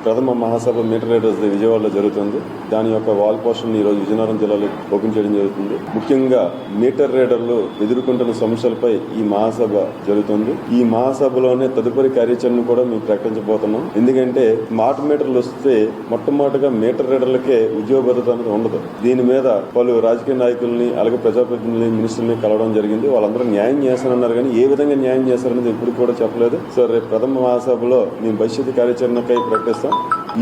ప్రథమ మహాసభ metre readers విజయవాడలో జరుగుతుంది. దాని యొక్క వాల్ పోస్టర్ ఈ రోజు విజయనగరం జిల్లాలో ఓపెన్ చేయడం జరుగుతుంది. ముఖ్యంగా మీటర్ రీడర్లు ఎదుర్కొంటున్న సమస్యలపై ఈ మహాసభ జరుగుతుంది. ఈ మహాసభలోనే తదుపరి కార్యాచరణ కూడా మేము ప్రకటించబోతున్నాం. ఎందుకంటే స్మార్ట్ మీటర్లు వస్తే మొట్టమొదటిగా మీటర్ రీడర్లకే ఉద్యోగ భద్రత అనేది ఉండదు. దీని మీద పలు రాజకీయ నాయకుల్ని అలాగే ప్రజాప్రతినిధుల్ని మినిస్టర్ని కలవడం జరిగింది. వాళ్ళందరూ న్యాయం చేస్తానన్నారు కానీ ఏ విధంగా న్యాయం చేస్తారనేది ఎప్పుడు కూడా చెప్పలేదు. సో రేపు ప్రథమ మహాసభలో మేము భవిష్యత్తు కార్యాచరణకై ప్రకటిస్తాం.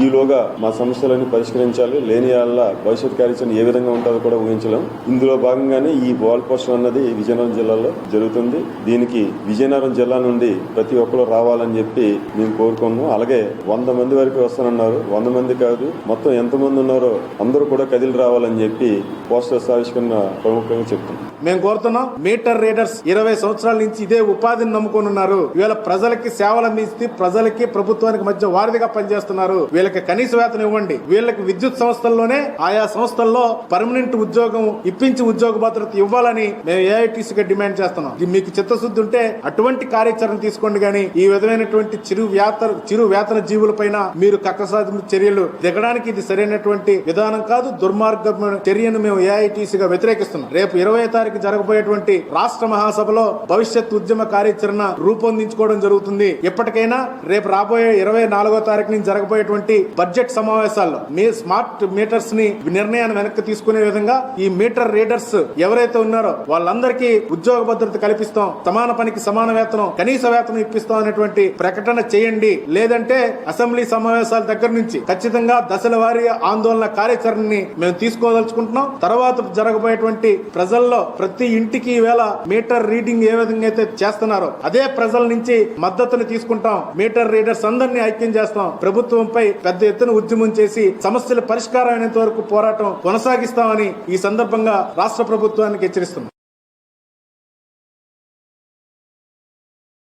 ఈలోగా మా సమస్యలన్నీ పరిష్కరించాలి. లేని వాళ్ళ భవిష్యత్ కార్యాచరణ ఏ విధంగా ఉంటుందో కూడా ఊహించలేం. ఇందులో భాగంగానే ఈ వాల్ పోస్టర్ అన్నది విజయనగరం జిల్లాలో జరుగుతుంది. దీనికి విజయనగరం జిల్లా నుండి ప్రతి ఒక్కరు రావాలని చెప్పి మేము కోరుకున్నాం. అలాగే 100 మంది వరకు వస్తానన్నారు. 100 మంది కాదు, మొత్తం ఎంతమంది ఉన్నారో అందరూ కూడా కదిలి రావాలని చెప్పి పోస్టర్స్ ఆవిష్కరణ ప్రముఖంగా చెప్తున్నాం. మేము కోరుతున్నాం, మీటర్ రీడర్స్ 20 సంవత్సరాల నుంచి ఇదే ఉపాధిని నమ్ముకొని ఉన్నారు. ఇవాళ ప్రజలకి సేవలు అందిస్తే ప్రజలకి ప్రభుత్వానికి మధ్య వారధిగా పనిచేస్తున్నారు. వీళ్ళకి కనీస వేతనం ఇవ్వండి. వీళ్ళకి విద్యుత్ సంస్థల్లోనే ఆయా సంస్థల్లో పర్మనెంట్ ఉద్యోగం ఇప్పించి ఉద్యోగ భద్రత ఇవ్వాలని మేము ఏఐటీసీగా డిమాండ్ చేస్తున్నాం. మీకు చిత్తశుద్ధి ఉంటే అటువంటి కార్యాచరణ తీసుకోండి. కానీ ఈ విధమైనటువంటి చిరు వేతన జీవులపైన మీరు కక్షసాధింపు చర్యలు దిగడానికి ఇది సరైనటువంటి విధానం కాదు. దుర్మార్గమైన చర్యను మేము ఏఐటీసీగా వ్యతిరేకిస్తున్నాం. రేపు 20వ తారీఖు జరగబోయేటువంటి రాష్ట్ర మహాసభలో భవిష్యత్ ఉద్యమ కార్యాచరణ రూపొందించుకోవడం జరుగుతుంది. ఎప్పటికైనా రేపు రాబోయే 24వ తారీఖు నుంచి జరగబోయేటువంటి బడ్జెట్ సమావేశాల్లో మీ స్మార్ట్ మీటర్స్ ని నిర్ణయాన్ని వెనక్కి తీసుకునే విధంగా ఈ మీటర్ రీడర్స్ ఎవరైతే ఉన్నారో వాళ్ళందరికీ ఉద్యోగ భద్రత కల్పిస్తాం, సమాన పనికి సమాన వేతనం, కనీస వేతనం ఇప్పిస్తాం అనేటువంటి ప్రకటన చేయండి. లేదంటే అసెంబ్లీ సమావేశాల దగ్గర నుంచి ఖచ్చితంగా దశల వారీ ఆందోళన కార్యాచరణని మేము తీసుకోదలుచుకుంటున్నాం. తర్వాత జరగబోయేటువంటి ప్రజల్లో ప్రతి ఇంటికి వేళ మీటర్ రీడింగ్ ఏ విధంగా అయితే చేస్తున్నారో అదే ప్రజల నుంచి మద్దతుని తీసుకుంటాం. మీటర్ రీడర్స్ అందరినీ ఐక్యం చేస్తాం. ప్రభుత్వంపై పెద్ద ఎత్తున ఉద్యమం చేసి సమస్యల పరిష్కారం అయినంత వరకు పోరాటం కొనసాగిస్తామని ఈ సందర్భంగా రాష్ట్ర ప్రభుత్వానికి హెచ్చరిస్తున్నాం.